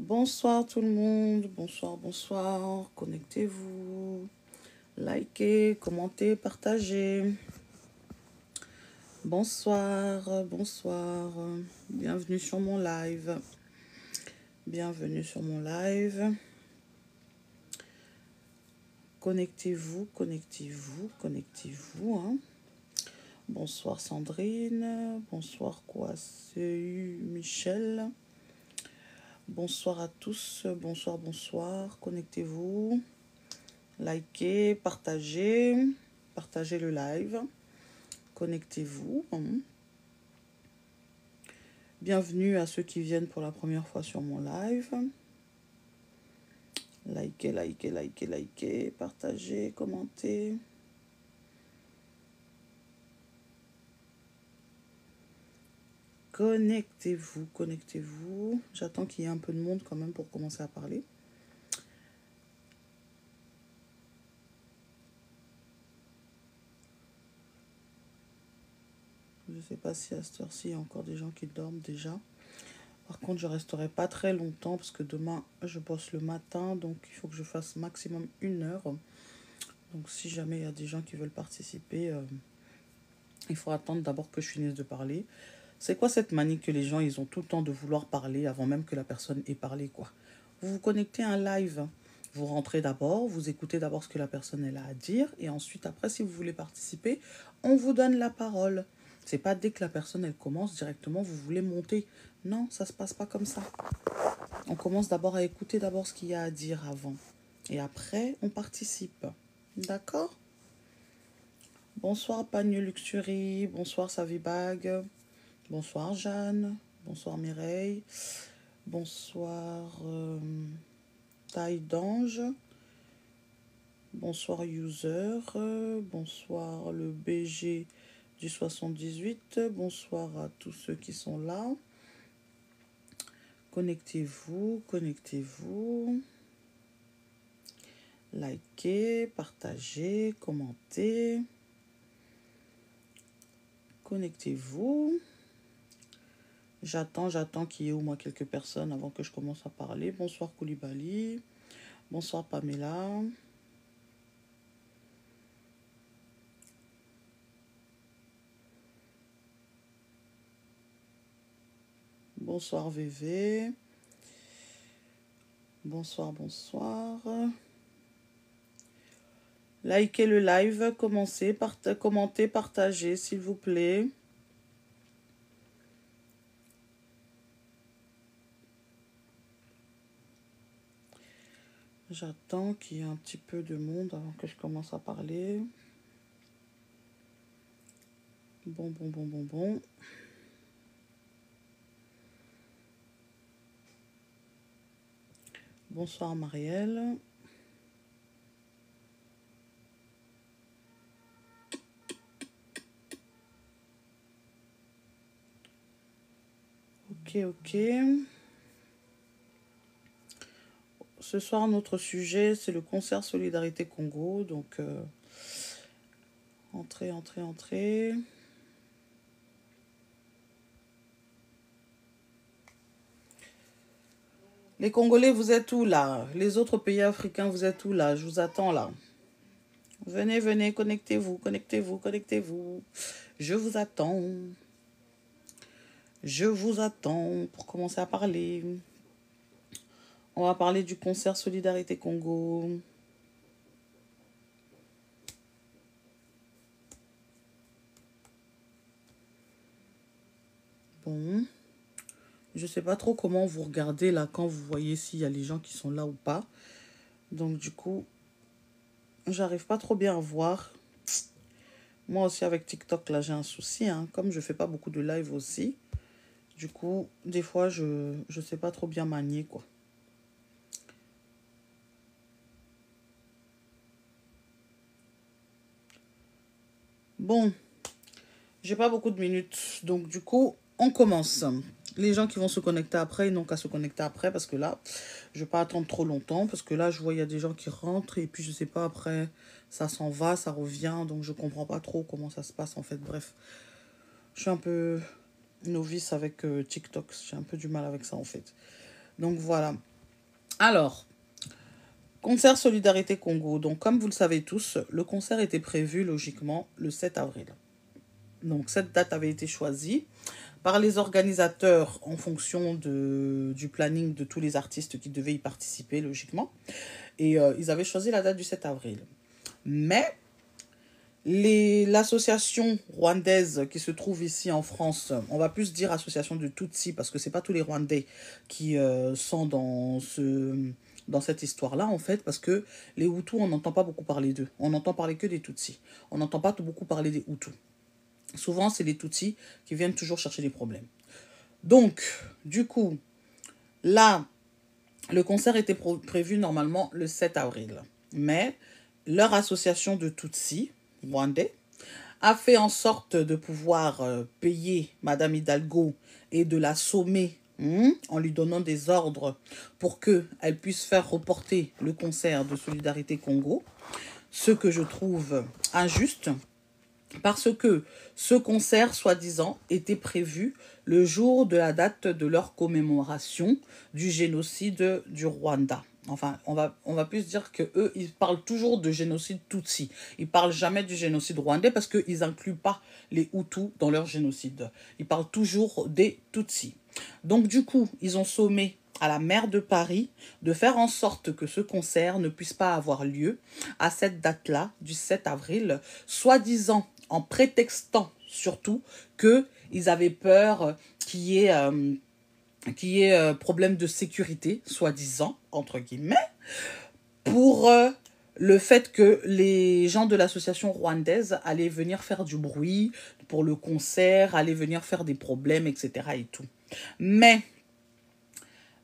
Bonsoir tout le monde, bonsoir, bonsoir, connectez-vous, likez, commentez, partagez. Bonsoir, bonsoir, bienvenue sur mon live, bienvenue sur mon live. Connectez-vous, connectez-vous, connectez-vous. Hein. Bonsoir Sandrine, bonsoir Kouasseu Michel. Bonsoir à tous, bonsoir, bonsoir, connectez-vous, likez, partagez le live, connectez-vous. Bienvenue à ceux qui viennent pour la première fois sur mon live. Likez, likez, likez, likez, partagez, commentez. Connectez-vous, connectez-vous. J'attends qu'il y ait un peu de monde quand même pour commencer à parler. Je ne sais pas si à cette heure-ci, il y a encore des gens qui dorment déjà. Par contre, je ne resterai pas très longtemps parce que demain, je bosse le matin. Donc, il faut que je fasse maximum 1 heure. Donc, si jamais il y a des gens qui veulent participer, il faut attendre d'abord que je finisse de parler. C'est quoi cette manie que les gens, ils ont tout le temps de vouloir parler avant même que la personne ait parlé, quoi. Vous vous connectez à un live. Vous rentrez d'abord, vous écoutez d'abord ce que la personne elle a à dire. Et ensuite, après, si vous voulez participer, on vous donne la parole. C'est pas dès que la personne elle commence directement, vous voulez monter. Non, ça se passe pas comme ça. On commence d'abord à écouter d'abord ce qu'il y a à dire avant. Et après, on participe. D'accord? Bonsoir Pagne Luxury, bonsoir Savibag, bonsoir Jeanne, bonsoir Mireille, bonsoir Taille d'Ange, bonsoir User, bonsoir le BG du 78, bonsoir à tous ceux qui sont là. Connectez-vous, connectez-vous. Likez, partagez, commentez. Connectez-vous. J'attends qu'il y ait au moins quelques personnes avant que je commence à parler. Bonsoir Koulibaly. Bonsoir Pamela. Bonsoir VV. Bonsoir, bonsoir. Likez le live, commentez, partagez s'il vous plaît. J'attends qu'il y ait un petit peu de monde avant que je commence à parler. Bon. Bonsoir Marielle. Ok. Ce soir, notre sujet, c'est le concert Solidarité Congo. Donc, entrez. Les Congolais, vous êtes où là? Les autres pays africains, vous êtes où là? Je vous attends là. Venez, connectez-vous. Je vous attends. Pour commencer à parler. On va parler du concert Solidarité Congo. Bon. Je sais pas trop comment vous regardez là quand vous voyez s'il y a les gens qui sont là ou pas. Donc du coup, j'arrive pas trop bien à voir. Moi aussi avec TikTok là j'ai un souci. Hein. Comme je fais pas beaucoup de live aussi. Du coup, des fois je sais pas trop bien manier quoi. Bon, j'ai pas beaucoup de minutes. Donc du coup, on commence. Les gens qui vont se connecter après, ils n'ont qu'à se connecter après parce que là, je vais pas attendre trop longtemps parce que là, je vois il y a des gens qui rentrent et puis je sais pas après, ça s'en va, ça revient, donc je comprends pas trop comment ça se passe en fait. Bref, je suis un peu novice avec TikTok, j'ai un peu du mal avec ça en fait. Donc voilà. Alors, concert Solidarité Congo. Donc, comme vous le savez tous, le concert était prévu logiquement le 7 avril. Donc, cette date avait été choisie par les organisateurs en fonction du planning de tous les artistes qui devaient y participer, logiquement. Et ils avaient choisi la date du 7 avril. Mais l'association rwandaise qui se trouve ici en France, on va plus dire association de Tutsi, parce que c'est pas tous les Rwandais qui sont dans cette histoire-là, en fait, parce que les Hutus, on n'entend pas beaucoup parler d'eux. On n'entend parler que des Tutsis. On n'entend pas beaucoup parler des Hutus. Souvent, c'est les Tutsis qui viennent toujours chercher des problèmes. Donc, du coup, là, le concert était prévu normalement le 7 avril. Mais leur association de Tutsis, rwandais, a fait en sorte de pouvoir payer Madame Hidalgo et de la sommer en lui donnant des ordres pour qu'elle puisse faire reporter le concert de Solidarité Congo, ce que je trouve injuste, parce que ce concert, soi-disant, était prévu le jour de la date de leur commémoration du génocide du Rwanda. Enfin, on va plus dire qu'eux, ils parlent toujours de génocide Tutsi. Ils parlent jamais du génocide rwandais parce qu'ils n'incluent pas les Hutus dans leur génocide. Ils parlent toujours des Tutsis. Donc, du coup, ils ont sommé à la maire de Paris de faire en sorte que ce concert ne puisse pas avoir lieu à cette date-là, du 7 avril, soi-disant en prétextant surtout qu'ils avaient peur qu'il y ait problème de sécurité, soi-disant, entre guillemets, pour le fait que les gens de l'association rwandaise allaient venir faire du bruit pour le concert, allaient venir faire des problèmes, etc. et tout. Mais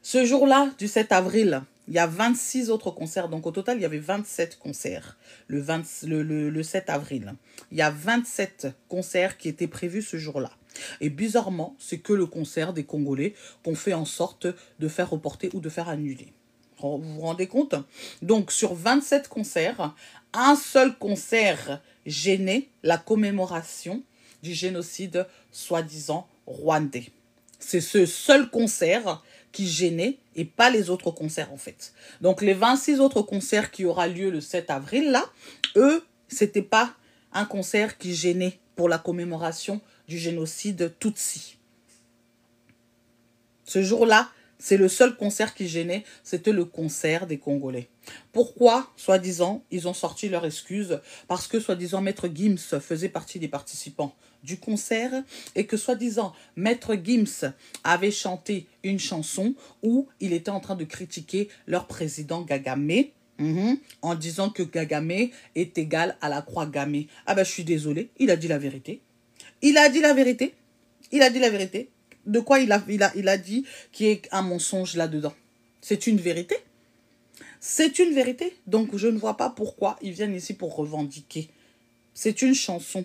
ce jour-là, du 7 avril, il y a 26 autres concerts. Donc, au total, il y avait 27 concerts le 7 avril. Il y a 27 concerts qui étaient prévus ce jour-là. Et bizarrement, c'est que le concert des Congolais qu'on fait en sorte de faire reporter ou de faire annuler. Vous vous rendez compte? Donc, sur 27 concerts, un seul concert gênait la commémoration du génocide soi-disant rwandais. C'est ce seul concert qui gênait et pas les autres concerts en fait. Donc les 26 autres concerts qui aura lieu le 7 avril là, eux, c'était pas un concert qui gênait pour la commémoration du génocide Tutsi. Ce jour-là, c'est le seul concert qui gênait, c'était le concert des Congolais. Pourquoi, soi-disant, ils ont sorti leur excuse? Parce que, soi-disant, Maître Gims faisait partie des participants du concert et que, soi-disant, Maître Gims avait chanté une chanson où il était en train de critiquer leur président Gagamé, en disant que Gagamé est égal à la croix gammée. Ah ben, je suis désolée, il a dit la vérité. Il a dit la vérité. Il a dit la vérité. De quoi il a dit qu'il y ait un mensonge là-dedans? C'est une vérité. C'est une vérité. Donc, je ne vois pas pourquoi ils viennent ici pour revendiquer. C'est une chanson.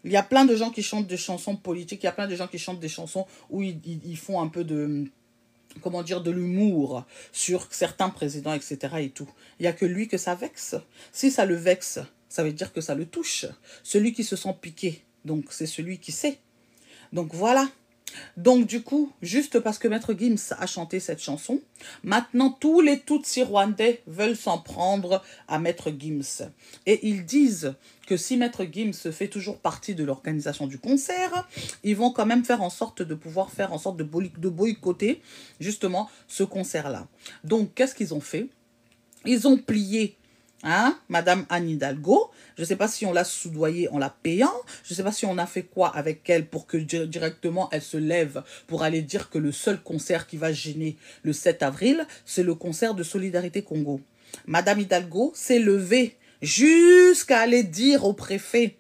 Il y a plein de gens qui chantent des chansons politiques. Il y a plein de gens qui chantent des chansons où ils font un peu de, comment dire, de l'humour sur certains présidents, etc. et tout. Il n'y a que lui que ça vexe. Si ça le vexe, ça veut dire que ça le touche. Celui qui se sent piqué, donc c'est celui qui sait. Donc, voilà. Donc, du coup, juste parce que Maître Gims a chanté cette chanson, maintenant, tous les Tutsis rwandais veulent s'en prendre à Maître Gims. Et ils disent que si Maître Gims fait toujours partie de l'organisation du concert, ils vont quand même faire en sorte de pouvoir faire en sorte de boycotter, justement, ce concert-là. Donc, qu'est-ce qu'ils ont fait? Ils ont plié Madame Anne Hidalgo. Je ne sais pas si on l'a soudoyée en la payant. Je ne sais pas si on a fait quoi avec elle pour que directement elle se lève pour aller dire que le seul concert qui va gêner le 7 avril, c'est le concert de Solidarité Congo. Madame Hidalgo s'est levée jusqu'à aller dire au préfet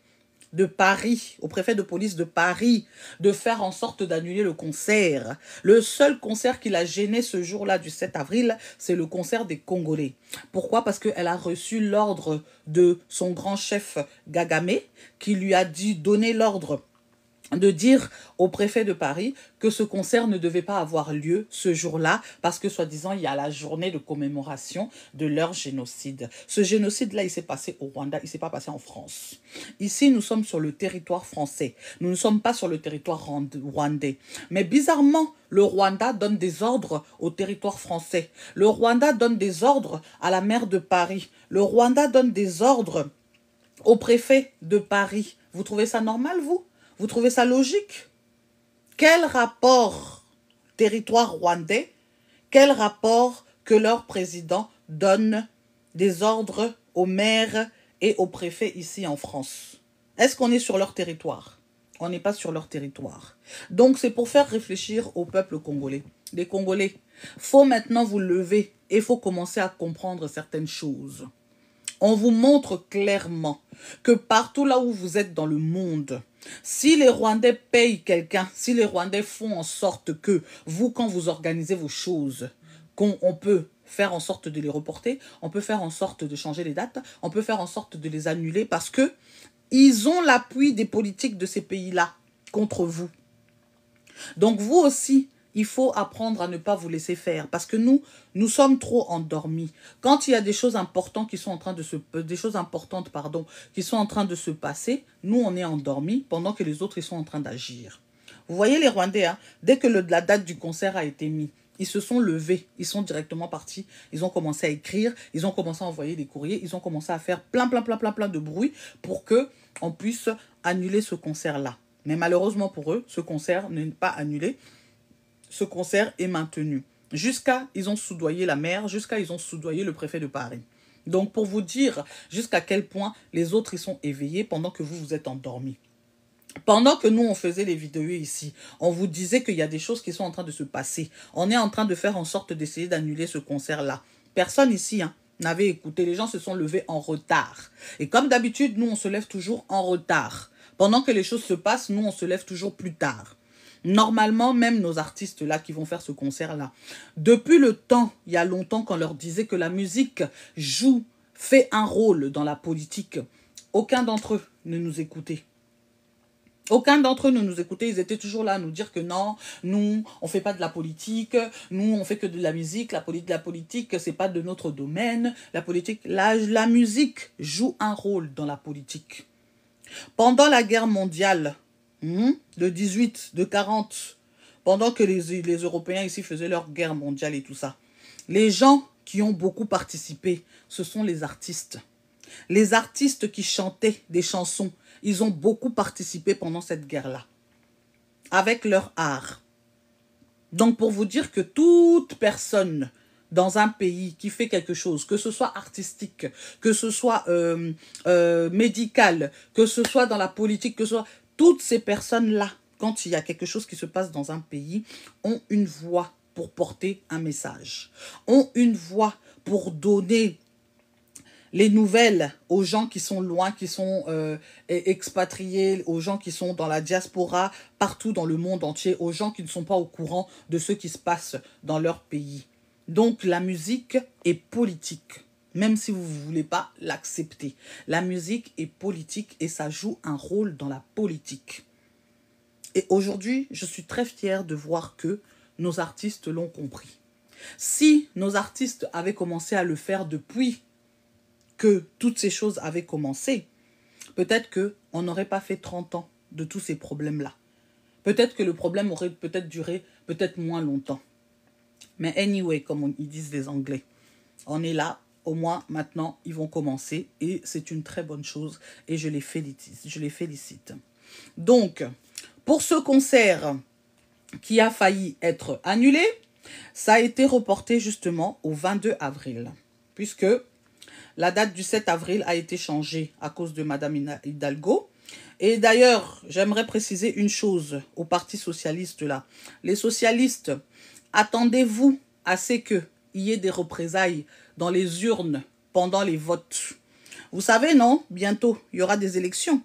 de Paris, au préfet de police de Paris, de faire en sorte d'annuler le concert. Le seul concert qui l'a gêné ce jour-là du 7 avril, c'est le concert des Congolais. Pourquoi? Parce qu'elle a reçu l'ordre de son grand chef Gagamé, qui lui a dit donner l'ordre de dire au préfet de Paris que ce concert ne devait pas avoir lieu ce jour-là parce que, soi-disant, il y a la journée de commémoration de leur génocide. Ce génocide-là, il s'est passé au Rwanda, il ne s'est pas passé en France. Ici, nous sommes sur le territoire français. Nous ne sommes pas sur le territoire rwandais. Mais bizarrement, le Rwanda donne des ordres au territoire français. Le Rwanda donne des ordres à la maire de Paris. Le Rwanda donne des ordres au préfet de Paris. Vous trouvez ça normal, vous? Vous trouvez ça logique? Quel rapport territoire rwandais, quel rapport que leur président donne des ordres aux maires et aux préfets ici en France? Est-ce qu'on est sur leur territoire? On n'est pas sur leur territoire. Donc c'est pour faire réfléchir au peuple congolais. Les Congolais, faut maintenant vous lever et il faut commencer à comprendre certaines choses. On vous montre clairement que partout là où vous êtes dans le monde, si les Rwandais payent quelqu'un, si les Rwandais font en sorte que vous, quand vous organisez vos choses, qu'on peut faire en sorte de les reporter, on peut faire en sorte de changer les dates, on peut faire en sorte de les annuler parce que ils ont l'appui des politiques de ces pays-là contre vous. Donc vous aussi, il faut apprendre à ne pas vous laisser faire parce que nous sommes trop endormis. Quand il y a des choses importantes qui sont en train de qui sont en train de se passer, nous on est endormis pendant que les autres ils sont en train d'agir. Vous voyez les Rwandais, hein, dès que la date du concert a été mise, ils se sont levés, ils sont directement partis, ils ont commencé à écrire, ils ont commencé à envoyer des courriers, ils ont commencé à faire plein de bruit pour que on puisse annuler ce concert-là. Mais malheureusement pour eux, ce concert n'est pas annulé. Ce concert est maintenu. Jusqu'à, ils ont soudoyé la maire, jusqu'à, ils ont soudoyé le préfet de Paris. Donc, pour vous dire jusqu'à quel point les autres, ils sont éveillés pendant que vous êtes endormis. Pendant que nous, on faisait les vidéos ici, on vous disait qu'il y a des choses qui sont en train de se passer. On est en train de faire en sorte d'essayer d'annuler ce concert-là. Personne ici, n'avait écouté. Les gens se sont levés en retard. Et comme d'habitude, nous, on se lève toujours en retard. Pendant que les choses se passent, nous, on se lève toujours plus tard. Normalement, même nos artistes là qui vont faire ce concert-là, depuis le temps, il y a longtemps qu'on leur disait que la musique fait un rôle dans la politique, aucun d'entre eux ne nous écoutait. Aucun d'entre eux ne nous écoutait, ils étaient toujours là à nous dire que non, nous, on fait pas de la politique, nous, on fait que de la musique, la politique, c'est pas de notre domaine, la musique joue un rôle dans la politique. Pendant la guerre mondiale, de 18, de 40, pendant que les Européens ici faisaient leur guerre mondiale et tout ça, les gens qui ont beaucoup participé, ce sont les artistes. Les artistes qui chantaient des chansons, ils ont beaucoup participé pendant cette guerre-là, avec leur art. Donc pour vous dire que toute personne dans un pays qui fait quelque chose, que ce soit artistique, que ce soit médical, que ce soit dans la politique, que ce soit... Toutes ces personnes-là, quand il y a quelque chose qui se passe dans un pays, ont une voix pour porter un message, ont une voix pour donner les nouvelles aux gens qui sont loin, qui sont expatriés, aux gens qui sont dans la diaspora, partout dans le monde entier, aux gens qui ne sont pas au courant de ce qui se passe dans leur pays. Donc la musique est politique, même si vous ne voulez pas l'accepter. La musique est politique et ça joue un rôle dans la politique. Et aujourd'hui, je suis très fière de voir que nos artistes l'ont compris. Si nos artistes avaient commencé à le faire depuis que toutes ces choses avaient commencé, peut-être qu'on n'aurait pas fait 30 ans de tous ces problèmes-là. Peut-être que le problème aurait peut-être duré peut-être moins longtemps. Mais anyway, comme ils disent les Anglais, on est là, au moins maintenant, ils vont commencer et c'est une très bonne chose et je les félicite. Donc, pour ce concert qui a failli être annulé, ça a été reporté justement au 22 avril, puisque la date du 7 avril a été changée à cause de Madame Hidalgo. Et d'ailleurs, j'aimerais préciser une chose au Parti socialiste là. Les socialistes, attendez-vous à ce qu'il y ait des représailles dans les urnes pendant les votes. Vous savez, non? Bientôt, il y aura des élections.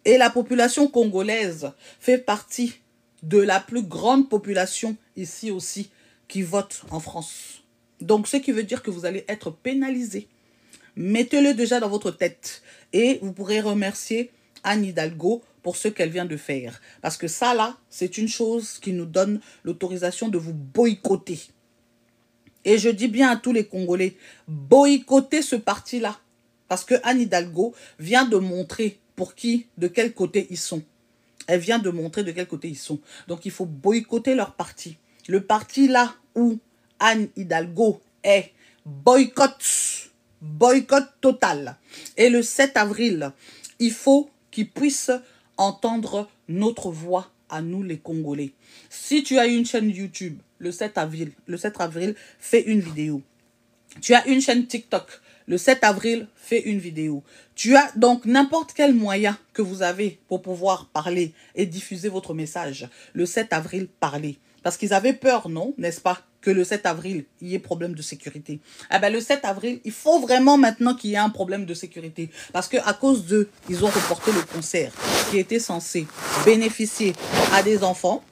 Et la population congolaise fait partie de la plus grande population ici aussi qui vote en France. Donc, ce qui veut dire que vous allez être pénalisés. Mettez-le déjà dans votre tête et vous pourrez remercier Anne Hidalgo pour ce qu'elle vient de faire. Parce que ça, là, c'est une chose qui nous donne l'autorisation de vous boycotter. Et je dis bien à tous les Congolais, boycottez ce parti-là. Parce que Anne Hidalgo vient de montrer pour qui, de quel côté ils sont. Elle vient de montrer de quel côté ils sont. Donc, il faut boycotter leur parti. Le parti là où Anne Hidalgo est, boycott total. Et le 7 avril, il faut qu'ils puissent entendre notre voix à nous les Congolais. Si tu as une chaîne YouTube, le 7 avril, fais une vidéo. Tu as une chaîne TikTok, le 7 avril, fais une vidéo. Tu as donc n'importe quel moyen que vous avez pour pouvoir parler et diffuser votre message. Le 7 avril, parlez. Parce qu'ils avaient peur, non? N'est-ce pas? Que le 7 avril, il y ait problème de sécurité. Eh bien, le 7 avril, il faut vraiment maintenant qu'il y ait un problème de sécurité. Parce qu'à cause d'eux, ils ont reporté le concert qui était censé bénéficier à des enfants,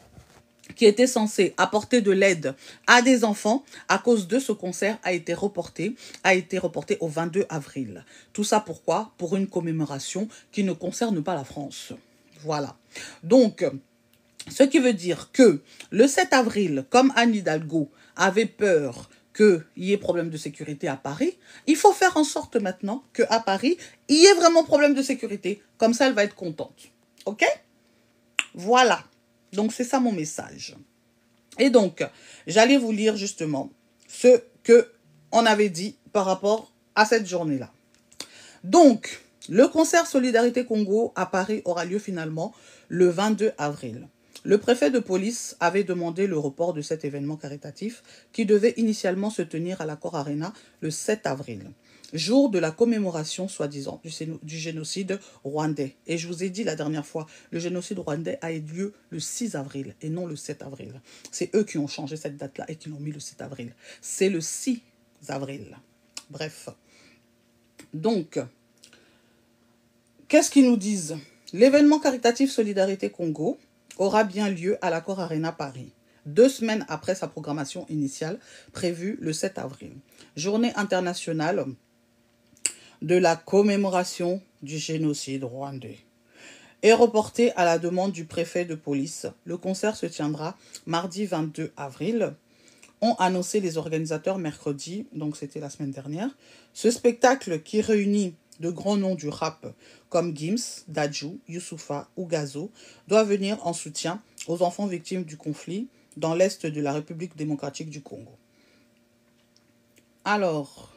qui était censé apporter de l'aide à des enfants. À cause de ce concert a été reporté au 22 avril. Tout ça pourquoi? Pour une commémoration qui ne concerne pas la France. Voilà. Donc, ce qui veut dire que le 7 avril, comme Anne Hidalgo avait peur qu'il y ait problème de sécurité à Paris, il faut faire en sorte maintenant qu'à Paris, il y ait vraiment problème de sécurité. Comme ça, elle va être contente. OK? Voilà. Donc, c'est ça mon message. Et donc, j'allais vous lire justement ce qu'on avait dit par rapport à cette journée-là. Donc, le concert Solidarité Congo à Paris aura lieu finalement le 22 avril. Le préfet de police avait demandé le report de cet événement caritatif qui devait initialement se tenir à l'Accor Arena le 7 avril. Jour de la commémoration, soi-disant, du génocide rwandais. Et je vous ai dit la dernière fois, le génocide rwandais a eu lieu le 6 avril et non le 7 avril. C'est eux qui ont changé cette date-là et qui l'ont mis le 7 avril. C'est le 6 avril. Bref. Donc, qu'est-ce qu'ils nous disent? L'événement caritatif Solidarité Congo aura bien lieu à l'Accor Arena Paris, 2 semaines après sa programmation initiale prévue le 7 avril. Journée internationale de la commémoration du génocide rwandais. Et reporté à la demande du préfet de police, le concert se tiendra mardi 22 avril. Ont annoncé les organisateurs mercredi, donc c'était la semaine dernière. Ce spectacle qui réunit de grands noms du rap comme Gims, Dadju, Youssoupha ou Gazo doit venir en soutien aux enfants victimes du conflit dans l'est de la République démocratique du Congo. Alors,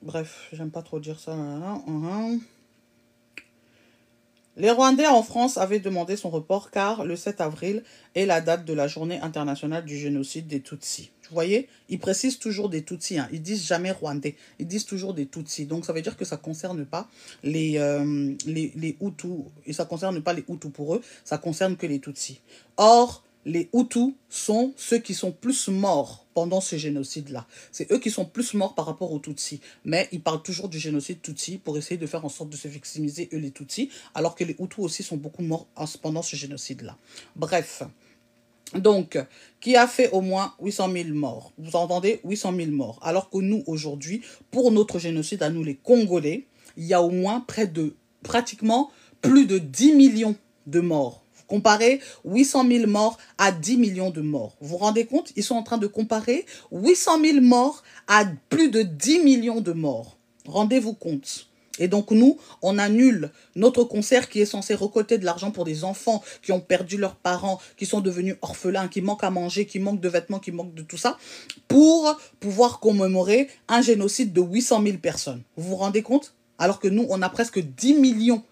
bref, j'aime pas trop dire ça. Les Rwandais en France avaient demandé son report car le 7 avril est la date de la journée internationale du génocide des Tutsis. Vous voyez, ils précisent toujours des Tutsis, hein. Ils disent jamais Rwandais, ils disent toujours des Tutsis. Donc ça veut dire que ça ne concerne pas les Hutus, et ça ne concerne pas les Hutus pour eux, ça concerne que les Tutsis. Or, les Hutus sont ceux qui sont plus morts pendant ce génocide-là. C'est eux qui sont plus morts par rapport aux Tutsis. Mais ils parlent toujours du génocide Tutsi pour essayer de faire en sorte de se victimiser, eux, les Tutsis, alors que les Hutus aussi sont beaucoup morts pendant ce génocide-là. Bref. Donc, qui a fait au moins 800 000 morts. Vous entendez? 800 000 morts. Alors que nous, aujourd'hui, pour notre génocide, à nous les Congolais, il y a au moins pratiquement plus de 10 millions de morts. Comparez 800 000 morts à 10 millions de morts. Vous vous rendez compte? Ils sont en train de comparer 800 000 morts à plus de 10 millions de morts. Rendez-vous compte. Et donc nous, on annule notre concert qui est censé récolter de l'argent pour des enfants qui ont perdu leurs parents, qui sont devenus orphelins, qui manquent à manger, qui manquent de vêtements, qui manquent de tout ça, pour pouvoir commémorer un génocide de 800 000 personnes. Vous vous rendez compte? Alors que nous, on a presque 10 millions,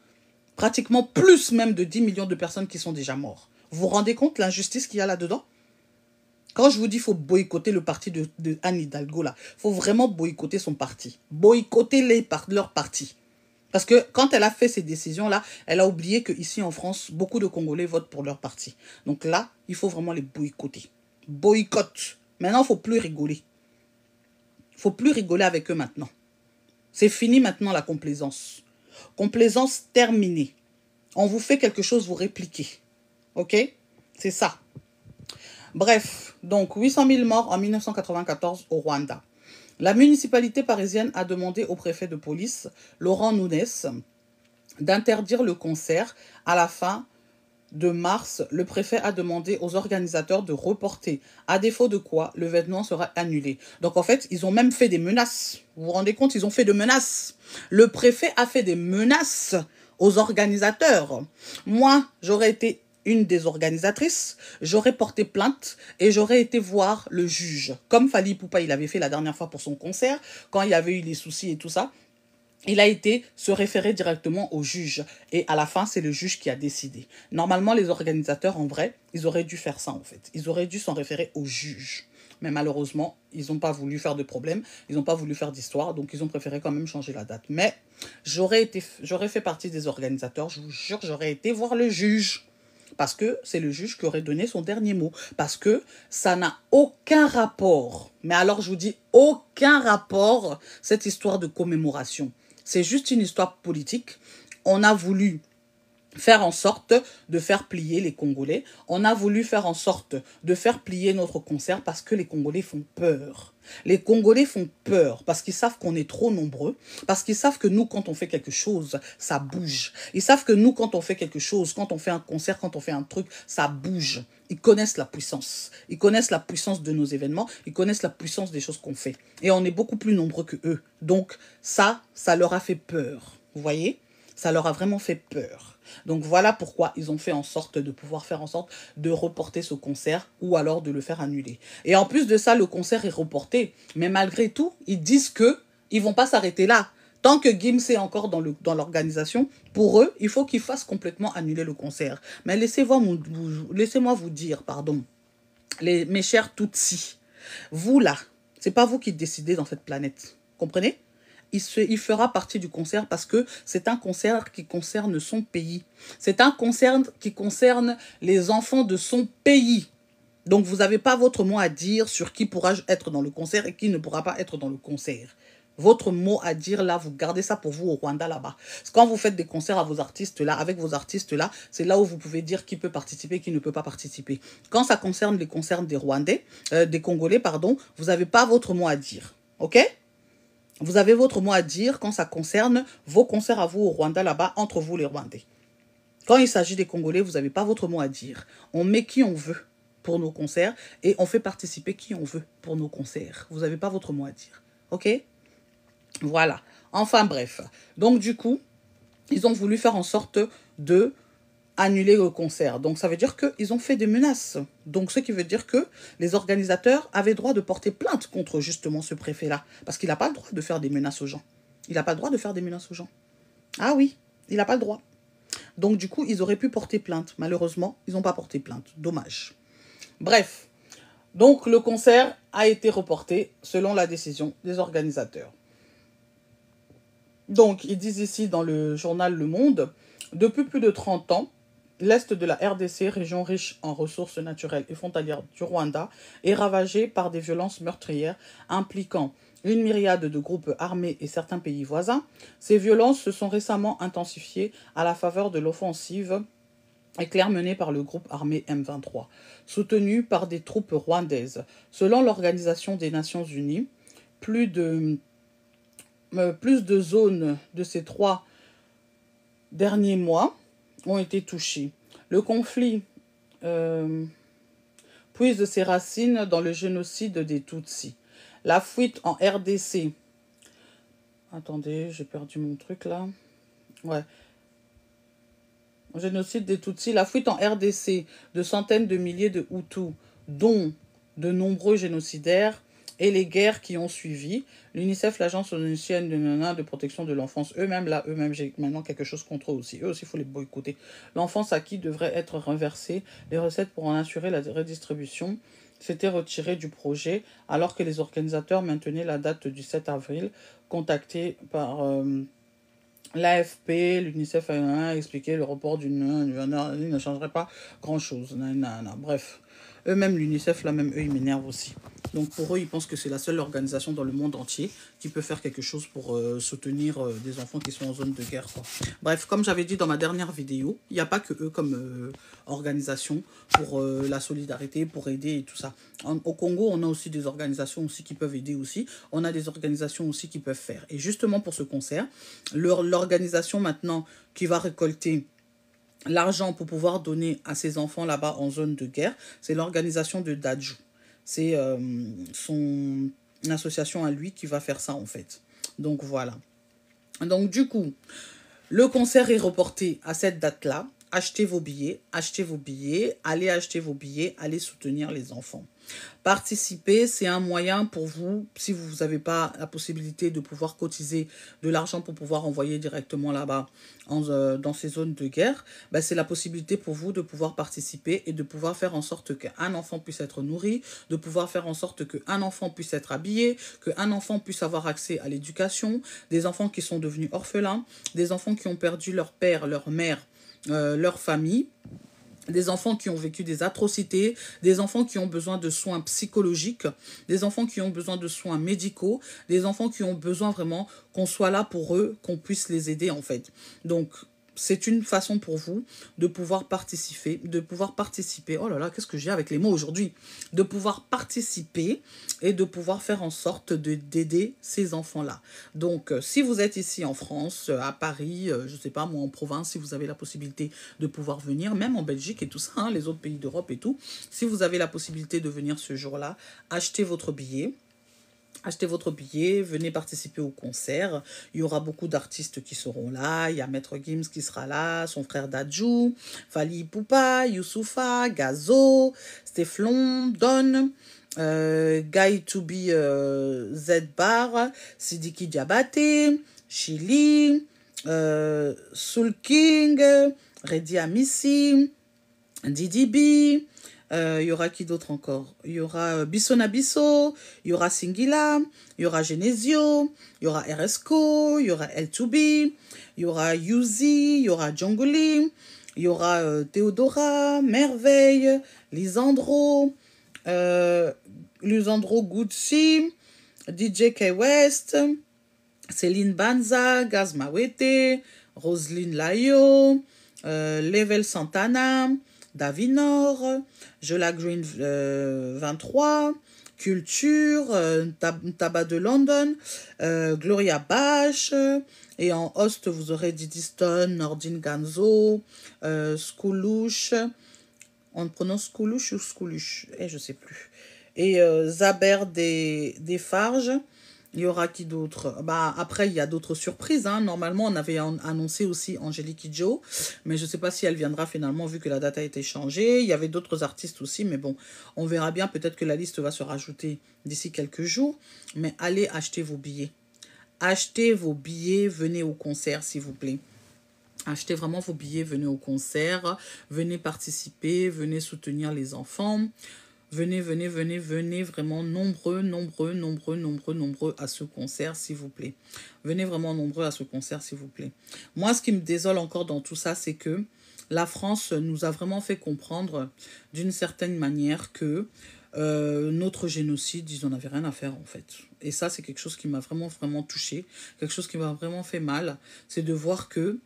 pratiquement plus même de 10 millions de personnes qui sont déjà mortes. Vous vous rendez compte l'injustice qu'il y a là-dedans? Quand je vous dis qu'il faut boycotter le parti de Anne Hidalgo, là, il faut vraiment boycotter son parti. Boycotter leur parti. Parce que quand elle a fait ces décisions-là, elle a oublié qu'ici en France, beaucoup de Congolais votent pour leur parti. Donc là, il faut vraiment les boycotter. Boycott. Maintenant, il ne faut plus rigoler. Il ne faut plus rigoler avec eux maintenant. C'est fini maintenant la complaisance. Complaisance terminée. On vous fait quelque chose, vous répliquez. OK? C'est ça. Bref, donc 800 000 morts en 1994 au Rwanda. La municipalité parisienne a demandé au préfet de police, Laurent Nunez, d'interdire le concert à la fin de mars. Le préfet a demandé aux organisateurs de reporter, à défaut de quoi l'événement sera annulé. Donc en fait, ils ont même fait des menaces. Vous vous rendez compte, ils ont fait des menaces. Le préfet a fait des menaces aux organisateurs. Moi, j'aurais été une des organisatrices, j'aurais porté plainte et j'aurais été voir le juge. Comme Fally Ipupa, il avait fait la dernière fois pour son concert, quand il y avait eu les soucis et tout ça. Il a été se référer directement au juge. Et à la fin, c'est le juge qui a décidé. Normalement, les organisateurs, en vrai, ils auraient dû faire ça, en fait. Ils auraient dû s'en référer au juge. Mais malheureusement, ils n'ont pas voulu faire de problème. Ils n'ont pas voulu faire d'histoire. Donc, ils ont préféré quand même changer la date. Mais j'aurais fait partie des organisateurs. Je vous jure, j'aurais été voir le juge. Parce que c'est le juge qui aurait donné son dernier mot. Parce que ça n'a aucun rapport. Mais alors, je vous dis, aucun rapport, cette histoire de commémoration. C'est juste une histoire politique. On a voulu faire en sorte de faire plier les Congolais. On a voulu faire en sorte de faire plier notre concert parce que les Congolais font peur. Les Congolais font peur parce qu'ils savent qu'on est trop nombreux, parce qu'ils savent que nous, quand on fait quelque chose, ça bouge. Ils savent que nous, quand on fait quelque chose, quand on fait un concert, quand on fait un truc, ça bouge. Ils connaissent la puissance. Ils connaissent la puissance de nos événements. Ils connaissent la puissance des choses qu'on fait. Et on est beaucoup plus nombreux que eux. Donc ça leur a fait peur. Vous voyez ? Ça leur a vraiment fait peur. Donc voilà pourquoi ils ont fait en sorte de pouvoir faire en sorte de reporter ce concert ou alors de le faire annuler. Et en plus de ça, le concert est reporté. Mais malgré tout, ils disent que ils vont pas s'arrêter là. Tant que Gims est encore dans l'organisation, pour eux, il faut qu'ils fassent complètement annuler le concert. Mais laissez-moi vous dire, pardon, mes chers Tutsis, vous là, c'est pas vous qui décidez dans cette planète. Comprenez ? Il fera partie du concert parce que c'est un concert qui concerne son pays. C'est un concert qui concerne les enfants de son pays. Donc, vous n'avez pas votre mot à dire sur qui pourra être dans le concert et qui ne pourra pas être dans le concert. Votre mot à dire, là, vous gardez ça pour vous au Rwanda, là-bas. Quand vous faites des concerts à vos artistes, là, avec vos artistes, là, c'est là où vous pouvez dire qui peut participer, qui ne peut pas participer. Quand ça concerne les concerts des Rwandais, des Congolais, pardon, vous n'avez pas votre mot à dire. OK ? Vous avez votre mot à dire quand ça concerne vos concerts à vous au Rwanda, là-bas, entre vous les Rwandais. Quand il s'agit des Congolais, vous n'avez pas votre mot à dire. On met qui on veut pour nos concerts et on fait participer qui on veut pour nos concerts. Vous n'avez pas votre mot à dire. OK ? Voilà. Enfin bref. Donc du coup, ils ont voulu faire en sorte de annuler le concert. Donc ça veut dire qu'ils ont fait des menaces. Donc ce qui veut dire que les organisateurs avaient droit de porter plainte contre justement ce préfet-là. Parce qu'il n'a pas le droit de faire des menaces aux gens. Il n'a pas le droit de faire des menaces aux gens. Ah oui, il n'a pas le droit. Donc du coup, ils auraient pu porter plainte. Malheureusement, ils n'ont pas porté plainte. Dommage. Bref. Donc le concert a été reporté selon la décision des organisateurs. Donc ils disent ici dans le journal Le Monde, depuis plus de 30 ans, l'Est de la RDC, région riche en ressources naturelles et frontalière du Rwanda, est ravagée par des violences meurtrières impliquant une myriade de groupes armés et certains pays voisins. Ces violences se sont récemment intensifiées à la faveur de l'offensive éclair menée par le groupe armé M23, soutenu par des troupes rwandaises. Selon l'Organisation des Nations Unies, plus de zones de ces 3 derniers mois ont été touchés. Le conflit puise de ses racines dans le génocide des Tutsis. La fuite en RDC... Attendez, j'ai perdu mon truc là. Ouais. Génocide des Tutsis. La fuite en RDC de centaines de milliers de Hutus, dont de nombreux génocidaires, et les guerres qui ont suivi. L'UNICEF, l'agence onusienne de protection de l'enfance, eux-mêmes, j'ai maintenant quelque chose contre eux aussi. Eux aussi, il faut les boycotter. L'enfance acquis devrait être reversée. Les recettes pour en assurer la redistribution s'étaient retirées du projet, alors que les organisateurs maintenaient la date du 7 avril, contactés par l'AFP, l'UNICEF a expliqué le report il ne changerait pas grand-chose. Bref, eux-mêmes, l'UNICEF, là même, eux, ils m'énervent aussi. Donc pour eux, ils pensent que c'est la seule organisation dans le monde entier qui peut faire quelque chose pour soutenir des enfants qui sont en zone de guerre, quoi. Bref, comme j'avais dit dans ma dernière vidéo, il n'y a pas que eux comme organisation pour la solidarité, pour aider et tout ça. Au Congo, on a aussi des organisations aussi qui peuvent aider aussi. On a des organisations aussi qui peuvent faire. Et justement pour ce concert, l'organisation maintenant qui va récolter l'argent pour pouvoir donner à ces enfants là-bas en zone de guerre, c'est l'organisation de Dadju. C'est son association à lui qui va faire ça en fait. Donc voilà. Donc du coup, le concert est reporté à cette date-là. Achetez vos billets, allez acheter vos billets, allez soutenir les enfants. Participer, c'est un moyen pour vous, si vous n'avez pas la possibilité de pouvoir cotiser de l'argent pour pouvoir envoyer directement là-bas dans ces zones de guerre, ben c'est la possibilité pour vous de pouvoir participer et de pouvoir faire en sorte qu'un enfant puisse être nourri, de pouvoir faire en sorte qu'un enfant puisse être habillé, qu'un enfant puisse avoir accès à l'éducation, des enfants qui sont devenus orphelins, des enfants qui ont perdu leur père, leur mère, leur famille, des enfants qui ont vécu des atrocités, des enfants qui ont besoin de soins psychologiques, des enfants qui ont besoin de soins médicaux, des enfants qui ont besoin vraiment qu'on soit là pour eux, qu'on puisse les aider en fait. Donc, c'est une façon pour vous de pouvoir participer, oh là là, qu'est-ce que j'ai avec les mots aujourd'hui, de pouvoir participer et de pouvoir faire en sorte d'aider ces enfants-là. Donc, si vous êtes ici en France, à Paris, je ne sais pas, moi en province, si vous avez la possibilité de pouvoir venir, même en Belgique et tout ça, hein, les autres pays d'Europe et tout, si vous avez la possibilité de venir ce jour-là, achetez votre billet. Achetez votre billet, venez participer au concert. Il y aura beaucoup d'artistes qui seront là. Il y a Maître Gims qui sera là, son frère Dadju, Fally Ipupa, Youssoupha, Gazo, Steflon, Don, Guy to be Z-Bar, Sidiki Diabaté, Chili, Soul King, Reddy Amissi, Didi B. Il y aura qui d'autre encore? Il y aura Bissona Bisso, il y aura Singila, il y aura Genesio, il y aura RSCO, il y aura L2B, il y aura Yuzi, il y aura Djongoli, il y aura Théodora, Merveille, Lisandro, Gucci, DJ K West, Céline Banza, Gaz Mawete, Roselyne Layo, Level Santana, Davinor, Jola Green 23, Culture, Tabac de London, Gloria Bash, et en host vous aurez Didi Stone, Nordine Ganzo, Skoulouche, on prononce Skoulouche ou Skoulouche, je sais plus, et Zaber des Farges. Il y aura qui d'autre? Bah, après, il y a d'autres surprises. Hein. Normalement, on avait annoncé aussi Angélique Kidjo, mais je ne sais pas si elle viendra finalement, vu que la date a été changée. Il y avait d'autres artistes aussi, mais bon, on verra bien. Peut-être que la liste va se rajouter d'ici quelques jours. Mais allez acheter vos billets. Achetez vos billets, venez au concert, s'il vous plaît. Achetez vraiment vos billets, venez au concert, venez participer, venez soutenir les enfants. Venez vraiment nombreux à ce concert, s'il vous plaît. Venez vraiment nombreux à ce concert, s'il vous plaît. Moi, ce qui me désole encore dans tout ça, c'est que la France nous a vraiment fait comprendre d'une certaine manière que notre génocide, ils n'en avaient rien à faire, en fait. Et ça, c'est quelque chose qui m'a vraiment touchée, quelque chose qui m'a vraiment fait mal, c'est de voir que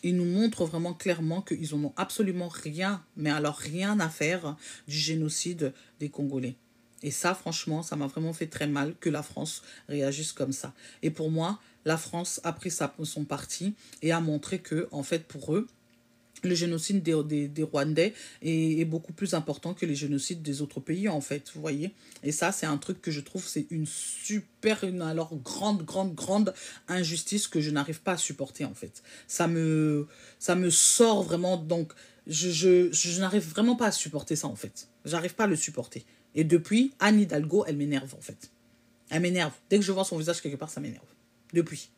ils nous montrent vraiment clairement qu'ils n'en ont absolument rien, mais alors rien à faire du génocide des Congolais. Et ça, franchement, ça m'a vraiment fait très mal que la France réagisse comme ça. Et pour moi, la France a pris son parti et a montré que, en fait, pour eux, le génocide des Rwandais est beaucoup plus important que les génocides des autres pays, en fait, vous voyez. Et ça, c'est un truc que je trouve, c'est une alors grande injustice que je n'arrive pas à supporter, en fait. Ça me sort vraiment, donc je n'arrive vraiment pas à supporter ça, en fait. J'arrive pas à le supporter. Et depuis, Anne Hidalgo, elle m'énerve, en fait. Elle m'énerve. Dès que je vois son visage quelque part, ça m'énerve. Depuis.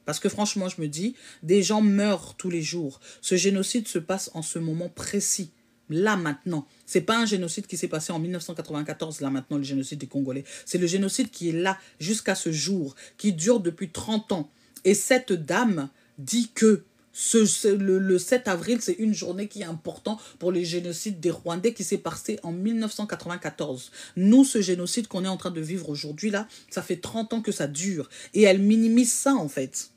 Parce que franchement, je me dis, des gens meurent tous les jours. Ce génocide se passe en ce moment précis. Là, maintenant. C'est pas un génocide qui s'est passé en 1994, là, maintenant, le génocide des Congolais. C'est le génocide qui est là jusqu'à ce jour, qui dure depuis 30 ans. Et cette dame dit que Le 7 avril, c'est une journée qui est importante pour le génocide des Rwandais qui s'est passé en 1994. Nous, ce génocide qu'on est en train de vivre aujourd'hui, là, ça fait 30 ans que ça dure. Et elle minimise ça, en fait.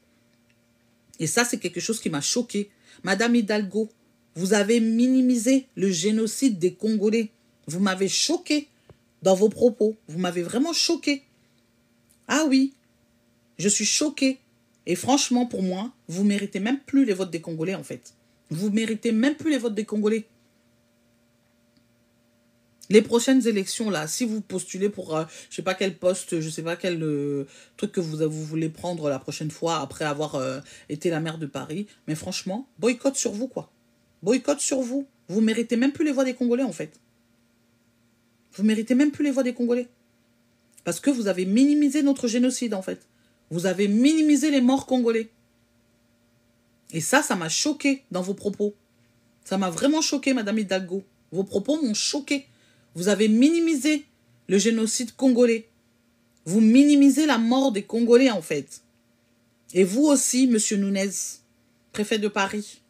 Et ça, c'est quelque chose qui m'a choquée. Madame Hidalgo, vous avez minimisé le génocide des Congolais. Vous m'avez choquée dans vos propos. Vous m'avez vraiment choquée. Ah oui, je suis choquée. Et franchement, pour moi, vous méritez même plus les votes des Congolais, en fait. Vous méritez même plus les votes des Congolais. Les prochaines élections, là, si vous postulez pour, je sais pas quel poste, je sais pas quel truc que vous voulez prendre la prochaine fois après avoir été la maire de Paris, mais franchement, boycott sur vous, quoi. Boycott sur vous. Vous méritez même plus les voix des Congolais, en fait. Vous méritez même plus les voix des Congolais. Parce que vous avez minimisé notre génocide, en fait. Vous avez minimisé les morts congolais. Et ça m'a choqué dans vos propos. Ça m'a vraiment choqué, Madame Hidalgo. Vos propos m'ont choqué. Vous avez minimisé le génocide congolais. Vous minimisez la mort des Congolais, en fait. Et vous aussi, Monsieur Nunez, préfet de Paris.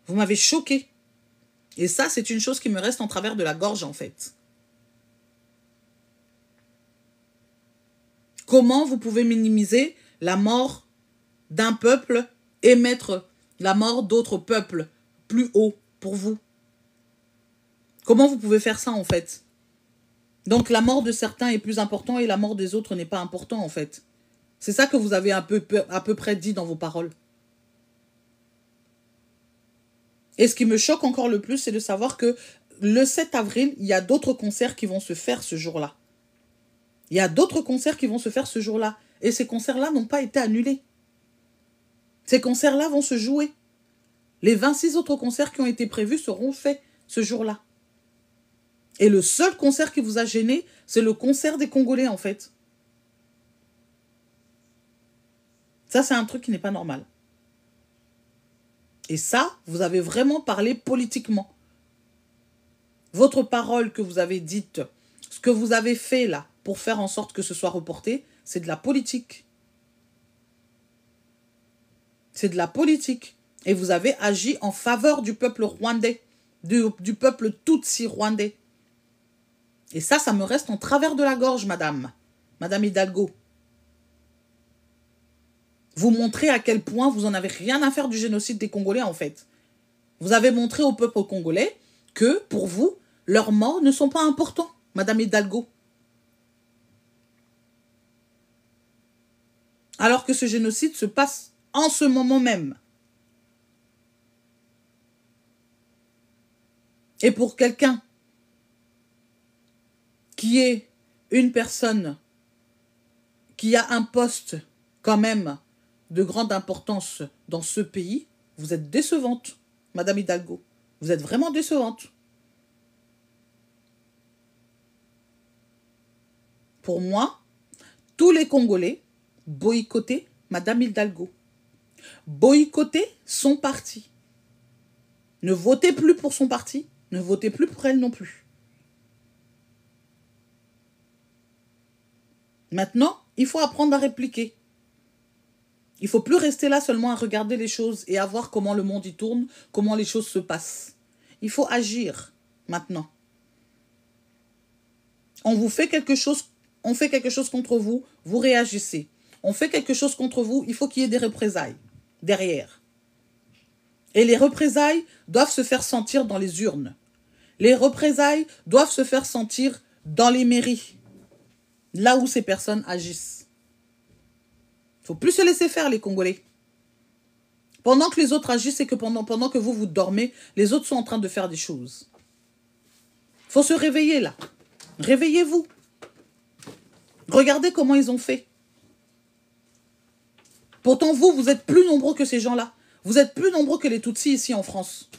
Vous m'avez choqué. Et ça, c'est une chose qui me reste en travers de la gorge, en fait. Comment vous pouvez minimiser la mort d'un peuple et mettre la mort d'autres peuples plus haut pour vous? Comment vous pouvez faire ça, en fait? Donc, la mort de certains est plus importante et la mort des autres n'est pas importante, en fait. C'est ça que vous avez à peu près dit dans vos paroles. Et ce qui me choque encore le plus, c'est de savoir que le 7 avril, il y a d'autres concerts qui vont se faire ce jour-là. Il y a d'autres concerts qui vont se faire ce jour-là. Et ces concerts-là n'ont pas été annulés. Ces concerts-là vont se jouer. Les 26 autres concerts qui ont été prévus seront faits ce jour-là. Et le seul concert qui vous a gêné, c'est le concert des Congolais, en fait. Ça, c'est un truc qui n'est pas normal. Et ça, vous avez vraiment parlé politiquement. Votre parole que vous avez dite, ce que vous avez fait là, pour faire en sorte que ce soit reporté, c'est de la politique. C'est de la politique. Et vous avez agi en faveur du peuple rwandais, du peuple Tutsi rwandais. Et ça me reste en travers de la gorge, madame. Madame Hidalgo. Vous montrez à quel point vous en avez rien à faire du génocide des Congolais, en fait. Vous avez montré au peuple congolais que, pour vous, leurs morts ne sont pas importants, madame Hidalgo. Alors que ce génocide se passe en ce moment même. Et pour quelqu'un qui est une personne qui a un poste quand même de grande importance dans ce pays, vous êtes décevante, madame Hidalgo. Vous êtes vraiment décevante. Pour moi, tous les Congolais boycottaient madame Hidalgo. Boycottez son parti. Ne votez plus pour son parti, ne votez plus pour elle non plus. Maintenant, il faut apprendre à répliquer. Il ne faut plus rester là seulement à regarder les choses et à voir comment le monde y tourne, comment les choses se passent. Il faut agir maintenant. On vous fait quelque chose, on fait quelque chose contre vous, vous réagissez. On fait quelque chose contre vous, il faut qu'il y ait des représailles derrière. Et les représailles doivent se faire sentir dans les urnes. Les représailles doivent se faire sentir dans les mairies, là où ces personnes agissent. Il ne faut plus se laisser faire, les Congolais. Pendant que les autres agissent et que pendant que vous dormez, les autres sont en train de faire des choses. Il faut se réveiller, là. Réveillez-vous. Regardez comment ils ont fait. Pourtant, vous êtes plus nombreux que ces gens-là. Vous êtes plus nombreux que les Tutsis ici en France.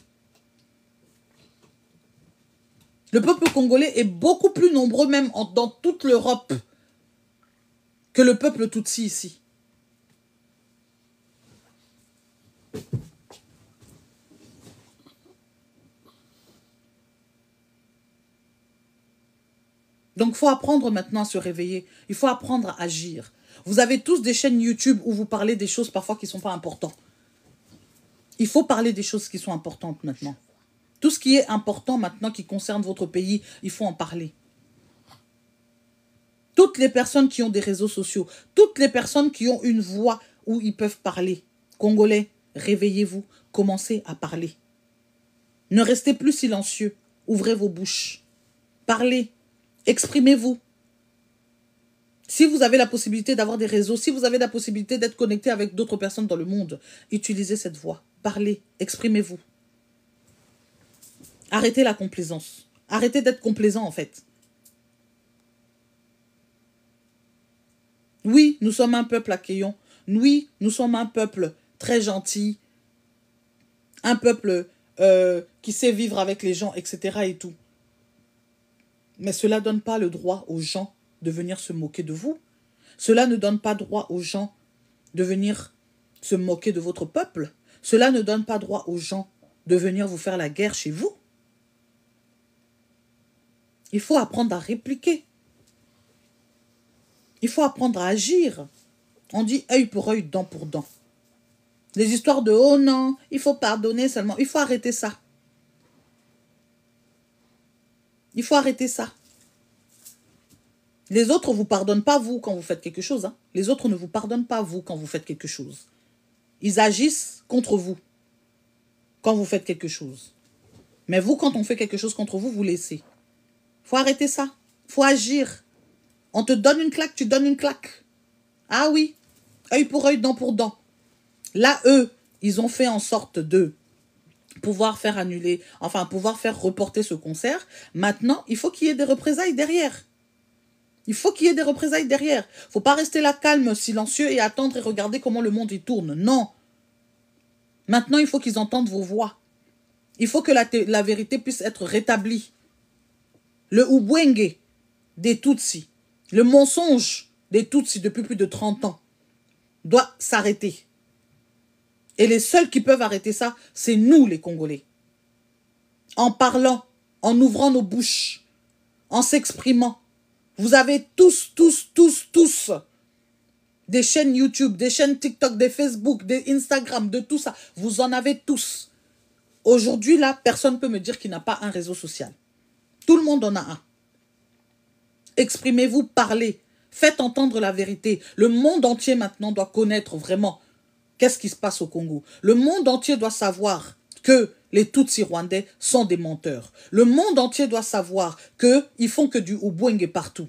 Le peuple congolais est beaucoup plus nombreux, même dans toute l'Europe, que le peuple Tutsi ici. Donc, il faut apprendre maintenant à se réveiller. Il faut apprendre à agir. Vous avez tous des chaînes YouTube où vous parlez des choses parfois qui ne sont pas importantes. Il faut parler des choses qui sont importantes maintenant. Tout ce qui est important maintenant qui concerne votre pays, il faut en parler. Toutes les personnes qui ont des réseaux sociaux, toutes les personnes qui ont une voix où ils peuvent parler. Congolais, réveillez-vous, commencez à parler. Ne restez plus silencieux, ouvrez vos bouches. Parlez, exprimez-vous. Si vous avez la possibilité d'avoir des réseaux, si vous avez la possibilité d'être connecté avec d'autres personnes dans le monde, utilisez cette voix. Parlez, exprimez-vous. Arrêtez la complaisance. Arrêtez d'être complaisant en fait. Oui, nous sommes un peuple accueillant. Oui, nous sommes un peuple très gentil. Un peuple qui sait vivre avec les gens, etc. et tout. Mais cela ne donne pas le droit aux gens de venir se moquer de vous. Cela ne donne pas droit aux gens de venir se moquer de votre peuple. Cela ne donne pas droit aux gens de venir vous faire la guerre chez vous. Il faut apprendre à répliquer. Il faut apprendre à agir. On dit œil pour œil, dent pour dent. Les histoires de « oh non, il faut pardonner seulement ». Il faut arrêter ça. Il faut arrêter ça. Les autres ne vous pardonnent pas, vous, quand vous faites quelque chose. Hein. Les autres ne vous pardonnent pas, vous, quand vous faites quelque chose. Ils agissent contre vous quand vous faites quelque chose. Mais vous, quand on fait quelque chose contre vous, vous laissez. Il faut arrêter ça. Il faut agir. On te donne une claque, tu donnes une claque. Ah oui, œil pour œil, dent pour dent. Là, eux, ils ont fait en sorte de pouvoir faire annuler, enfin, pouvoir faire reporter ce concert. Maintenant, il faut qu'il y ait des représailles derrière. Il faut qu'il y ait des représailles derrière. Il ne faut pas rester là calme, silencieux et attendre et regarder comment le monde y tourne. Non. Maintenant, il faut qu'ils entendent vos voix. Il faut que la vérité puisse être rétablie. Le Ubwenge des Tutsis, le mensonge des Tutsis depuis plus de 30 ans doit s'arrêter. Et les seuls qui peuvent arrêter ça, c'est nous les Congolais. En parlant, en ouvrant nos bouches, en s'exprimant. Vous avez tous des chaînes YouTube, des chaînes TikTok, des Facebook, des Instagram, de tout ça. Vous en avez tous. Aujourd'hui, là, personne ne peut me dire qu'il n'a pas un réseau social. Tout le monde en a un. Exprimez-vous, parlez. Faites entendre la vérité. Le monde entier maintenant doit connaître vraiment qu'est-ce qui se passe au Congo. Le monde entier doit savoir que les Tutsis rwandais sont des menteurs. Le monde entier doit savoir qu'ils font que du Ubwenge partout.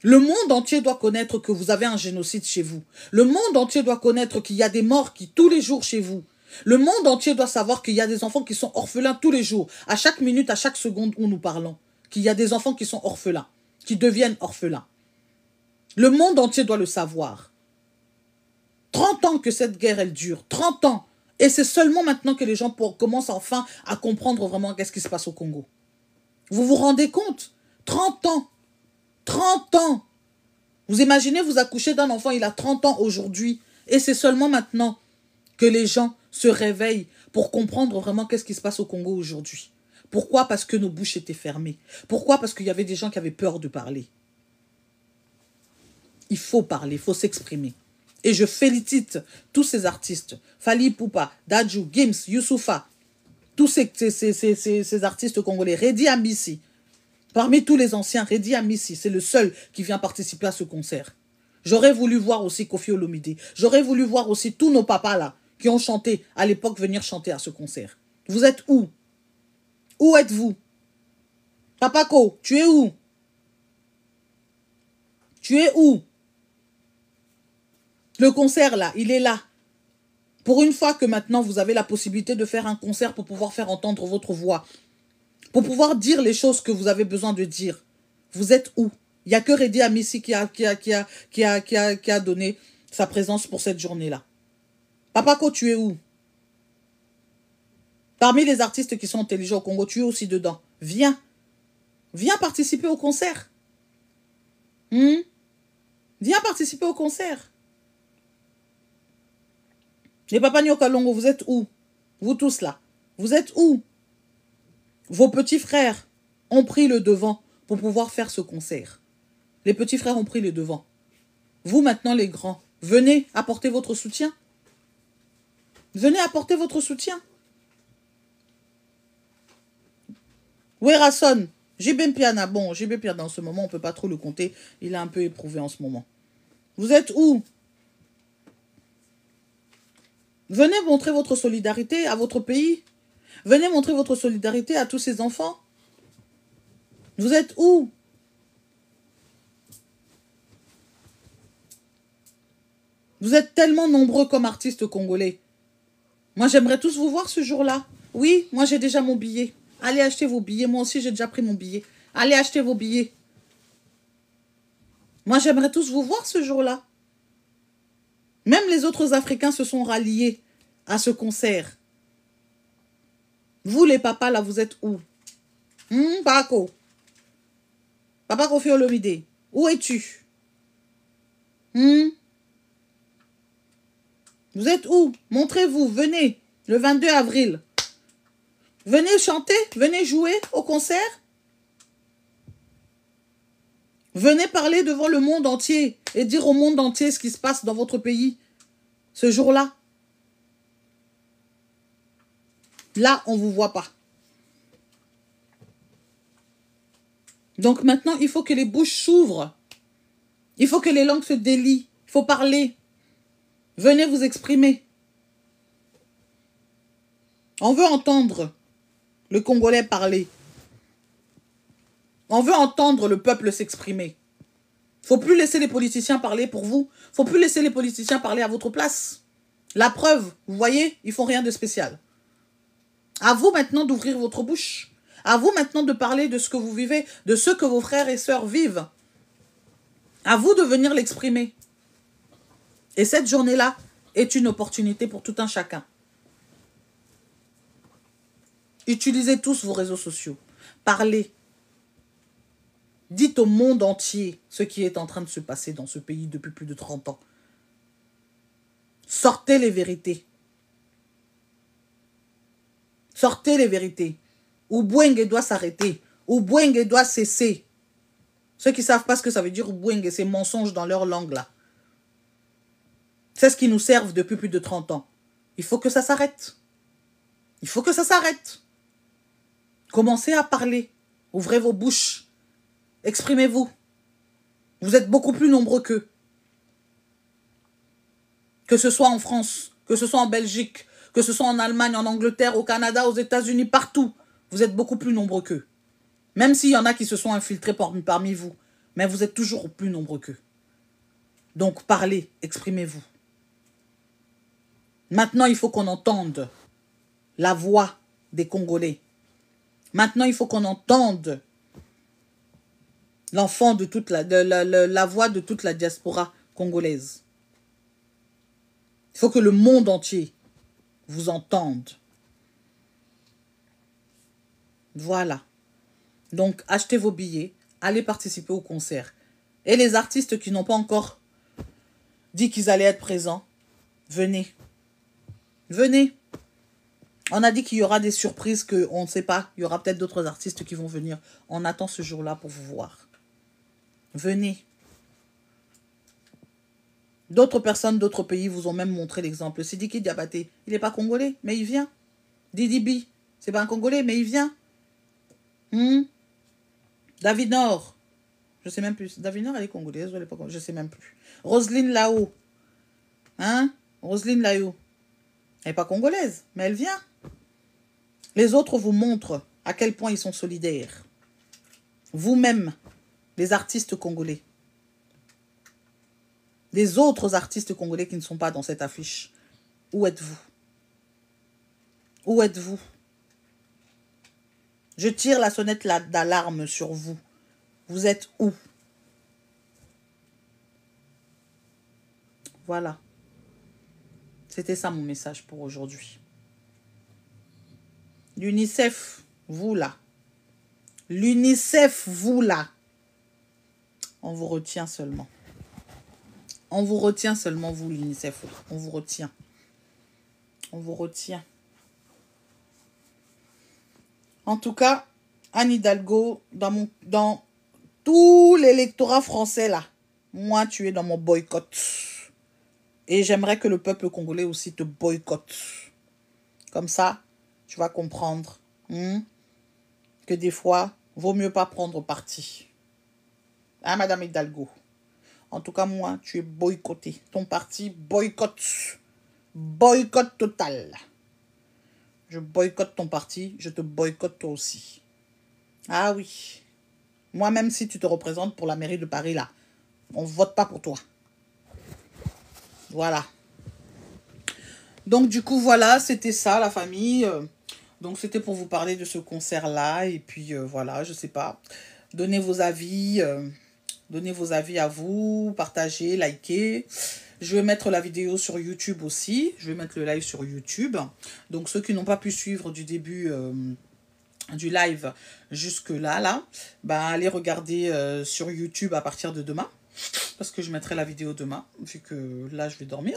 Le monde entier doit connaître que vous avez un génocide chez vous. Le monde entier doit connaître qu'il y a des morts qui tous les jours chez vous. Le monde entier doit savoir qu'il y a des enfants qui sont orphelins tous les jours, à chaque minute, à chaque seconde où nous parlons. Qu'il y a des enfants qui sont orphelins, qui deviennent orphelins. Le monde entier doit le savoir. 30 ans que cette guerre, elle dure. 30 ans. Et c'est seulement maintenant que les gens commencent enfin à comprendre vraiment qu'est-ce qui se passe au Congo. Vous vous rendez compte? 30 ans. 30 ans. Vous imaginez, vous accouchez d'un enfant, il a 30 ans aujourd'hui. Et c'est seulement maintenant que les gens se réveillent pour comprendre vraiment qu'est-ce qui se passe au Congo aujourd'hui. Pourquoi? Parce que nos bouches étaient fermées. Pourquoi? Parce qu'il y avait des gens qui avaient peur de parler. Il faut parler, il faut s'exprimer. Et je félicite tous ces artistes. Fally Ipupa, Dadju, Gims, Youssoupha. Tous ces artistes congolais. Redi Amissi. Parmi tous les anciens, Redi Amissi, c'est le seul qui vient participer à ce concert. J'aurais voulu voir aussi Koffi Olomide. J'aurais voulu voir aussi tous nos papas là, qui ont chanté à l'époque, venir chanter à ce concert. Vous êtes où? Où êtes-vous? Papako, tu es où? Tu es où? Le concert là, il est là. Pour une fois que maintenant vous avez la possibilité de faire un concert pour pouvoir faire entendre votre voix, pour pouvoir dire les choses que vous avez besoin de dire, vous êtes où? Il n'y a que Redi Amissi qui a donné sa présence pour cette journée-là. Papako, tu es où? Parmi les artistes qui sont intelligents au Congo, tu es aussi dedans. Viens. Viens participer au concert. Viens participer au concert. Les Papa Nyokalongo, vous êtes où? Vous tous là. Vous êtes où? Vos petits frères ont pris le devant pour pouvoir faire ce concert. Les petits frères ont pris le devant. Vous maintenant les grands, venez apporter votre soutien. Venez apporter votre soutien. Werason, JB Piana. Bon, JB Piana, en ce moment, on ne peut pas trop le compter. Il est un peu éprouvé en ce moment. Vous êtes où? Venez montrer votre solidarité à votre pays. Venez montrer votre solidarité à tous ces enfants. Vous êtes où? Vous êtes tellement nombreux comme artistes congolais. Moi, j'aimerais tous vous voir ce jour-là. Oui, moi, j'ai déjà mon billet. Allez acheter vos billets. Moi aussi, j'ai déjà pris mon billet. Allez acheter vos billets. Moi, j'aimerais tous vous voir ce jour-là. Même les autres Africains se sont ralliés à ce concert. Vous, les papas, là, vous êtes où? Paco. Papa Kofi Olomide. Où es-tu? Vous êtes où? Montrez-vous, venez, le 22 avril. Venez chanter, venez jouer au concert. Venez parler devant le monde entier et dire au monde entier ce qui se passe dans votre pays ce jour-là. Là, on ne vous voit pas. Donc maintenant, il faut que les bouches s'ouvrent. Il faut que les langues se délient. Il faut parler. Venez vous exprimer. On veut entendre le Congolais parler. On veut entendre le peuple s'exprimer. Faut plus laisser les politiciens parler pour vous. Faut plus laisser les politiciens parler à votre place. La preuve, vous voyez, ils font rien de spécial. À vous maintenant d'ouvrir votre bouche. À vous maintenant de parler de ce que vous vivez, de ce que vos frères et sœurs vivent. À vous de venir l'exprimer. Et cette journée-là est une opportunité pour tout un chacun. Utilisez tous vos réseaux sociaux. Parlez. Dites au monde entier ce qui est en train de se passer dans ce pays depuis plus de 30 ans. Sortez les vérités. Sortez les vérités. Ubwenge doit s'arrêter. Ubwenge doit cesser. Ceux qui ne savent pas ce que ça veut dire Ubwenge, c'est mensonge dans leur langue là. C'est ce qui nous servent depuis plus de 30 ans. Il faut que ça s'arrête. Il faut que ça s'arrête. Commencez à parler. Ouvrez vos bouches. Exprimez-vous. Vous êtes beaucoup plus nombreux qu'eux. Que ce soit en France, que ce soit en Belgique, que ce soit en Allemagne, en Angleterre, au Canada, aux États-Unis, partout. Vous êtes beaucoup plus nombreux qu'eux. Même s'il y en a qui se sont infiltrés parmi vous. Mais vous êtes toujours plus nombreux qu'eux. Donc parlez, exprimez-vous. Maintenant, il faut qu'on entende la voix des Congolais. Maintenant, il faut qu'on entende l'enfant de toute la voix de toute la diaspora congolaise. Il faut que le monde entier vous entende. Voilà. Donc, achetez vos billets, allez participer au concert. Et les artistes qui n'ont pas encore dit qu'ils allaient être présents, venez. Venez. On a dit qu'il y aura des surprises qu'on ne sait pas. Il y aura peut-être d'autres artistes qui vont venir. On attend ce jour-là pour vous voir. Venez. D'autres personnes d'autres pays vous ont même montré l'exemple. Sidiki Diabaté, il n'est pas congolais, mais il vient. Didi B, c'est pas un congolais, mais il vient. David Nord, je sais même plus. David Nord, elle est congolaise ou elle est pas congolaise, je sais même plus. Roselyne Lao, Roselyne Lao, elle n'est pas congolaise, mais elle vient. Les autres vous montrent à quel point ils sont solidaires. Vous-même, les artistes congolais. Les autres artistes congolais qui ne sont pas dans cette affiche. Où êtes-vous? Où êtes-vous? Je tire la sonnette d'alarme sur vous. Vous êtes où? Voilà. C'était ça mon message pour aujourd'hui. L'UNICEF, vous là. L'UNICEF, vous là. On vous retient seulement. On vous retient seulement, vous, l'UNICEF. On vous retient. On vous retient. En tout cas, Anne Hidalgo, dans tout l'électorat français, là, moi, tu es dans mon boycott. Et j'aimerais que le peuple congolais aussi te boycotte. Comme ça, tu vas comprendre que des fois, vaut mieux pas prendre parti. Hein, Madame Hidalgo? En tout cas, moi, tu es boycotté. Ton parti boycotte. Boycott total. Je boycotte ton parti, je te boycotte toi aussi. Ah oui. Moi-même, si tu te représentes pour la mairie de Paris, là, on ne vote pas pour toi. Voilà. Donc, du coup, voilà, c'était ça, la famille. Donc, c'était pour vous parler de ce concert-là. Et puis, voilà, je sais pas. Donnez vos avis. Donnez vos avis à vous. Partagez, likez. Je vais mettre la vidéo sur YouTube aussi. Je vais mettre le live sur YouTube. Donc, ceux qui n'ont pas pu suivre du début du live jusque là, bah, allez regarder sur YouTube à partir de demain. Parce que je mettrai la vidéo demain, vu que là, je vais dormir.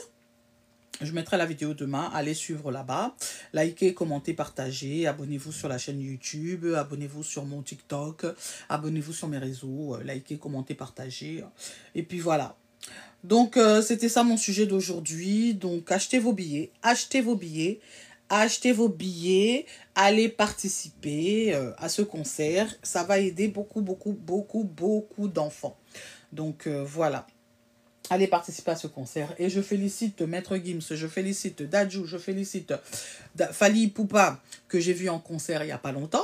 Je mettrai la vidéo demain, allez suivre là-bas, likez, commentez, partagez, abonnez-vous sur la chaîne YouTube, abonnez-vous sur mon TikTok, abonnez-vous sur mes réseaux, likez, commentez, partagez. Et puis voilà. Donc, c'était ça mon sujet d'aujourd'hui. Donc, achetez vos billets, achetez vos billets, achetez vos billets, allez participer à ce concert. Ça va aider beaucoup, beaucoup, beaucoup, beaucoup d'enfants. Donc, voilà. Allez participer à ce concert. Et je félicite Maître Gims, je félicite Dadju, je félicite Fally Ipupa, que j'ai vu en concert il n'y a pas longtemps.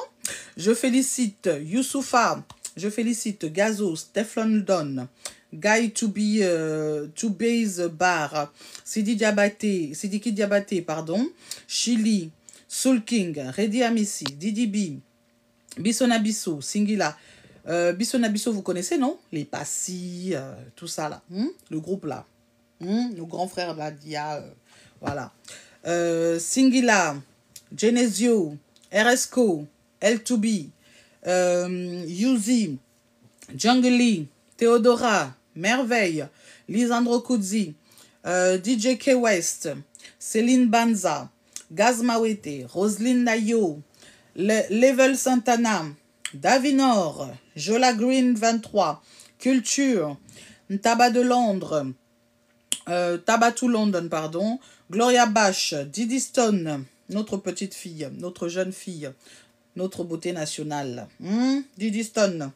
Je félicite Youssoufa, je félicite Gazo, Teflon Don, Guy to Base Bar, Sidiki Diabaté, pardon, Chili, Soul King, Redi Amissi, Didi B, Bissonabisso, Singila. Bissonabisso, vous connaissez, non? Les Passy, tout ça là. Le groupe là. Nos grands frères là, Dia. Voilà. Singila, Genesio, RSCO, L2B, Yuzi, Jungly, Theodora, Merveille, Lisandro Kudzi, DJ K West, Céline Banza, Gaz Mawete, Roselyne Nayo, Level Santana, Davinor, Jola Green 23, Culture, Tabac de Londres, Tabatou London, pardon, Gloria Bash, Didi Stone, notre petite fille, notre jeune fille, notre beauté nationale, Didi Stone,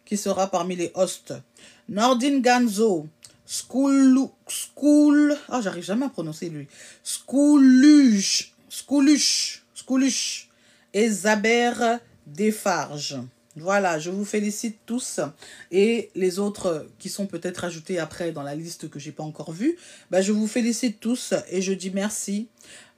qui sera parmi les hosts, Nordine Ganzo, j'arrive jamais à prononcer lui, Skouluche, et Zaber Desfarges. Voilà, je vous félicite tous. Et les autres qui sont peut-être ajoutés après dans la liste que j'ai pas encore vue, bah, je vous félicite tous et je dis merci.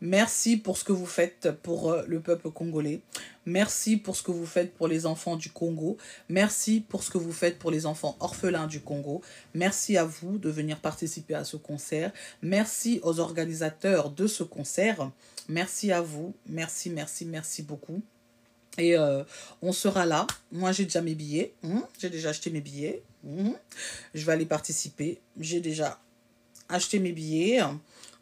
Merci pour ce que vous faites pour le peuple congolais. Merci pour ce que vous faites pour les enfants du Congo. Merci pour ce que vous faites pour les enfants orphelins du Congo. Merci à vous de venir participer à ce concert. Merci aux organisateurs de ce concert. Merci à vous. Merci, merci, merci beaucoup. Et on sera là. Moi, j'ai déjà mes billets. J'ai déjà acheté mes billets. Je vais aller participer. J'ai déjà acheté mes billets.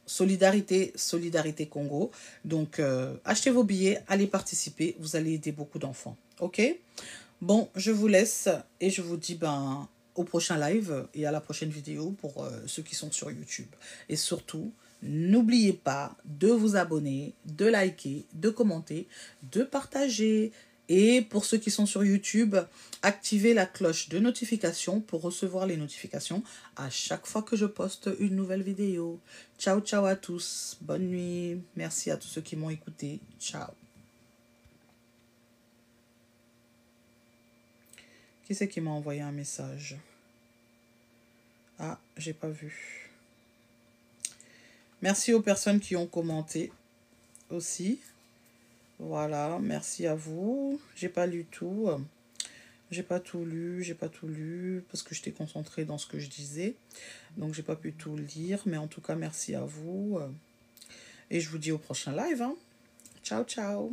Solidarité, Solidarité Congo. Donc, achetez vos billets, allez participer. Vous allez aider beaucoup d'enfants. OK? Bon, je vous laisse et je vous dis au prochain live et à la prochaine vidéo pour ceux qui sont sur YouTube. Et surtout, n'oubliez pas de vous abonner, de liker, de commenter, de partager. Et pour ceux qui sont sur YouTube, activez la cloche de notification pour recevoir les notifications à chaque fois que je poste une nouvelle vidéo. Ciao, ciao à tous. Bonne nuit. Merci à tous ceux qui m'ont écouté. Ciao. Qui c'est qui m'a envoyé un message? Ah, j'ai pas vu. Merci aux personnes qui ont commenté aussi. Voilà, merci à vous. J'ai pas lu tout. J'ai pas tout lu parce que j'étais concentrée dans ce que je disais. Donc j'ai pas pu tout lire, mais en tout cas merci à vous. Et je vous dis au prochain live. Ciao, ciao.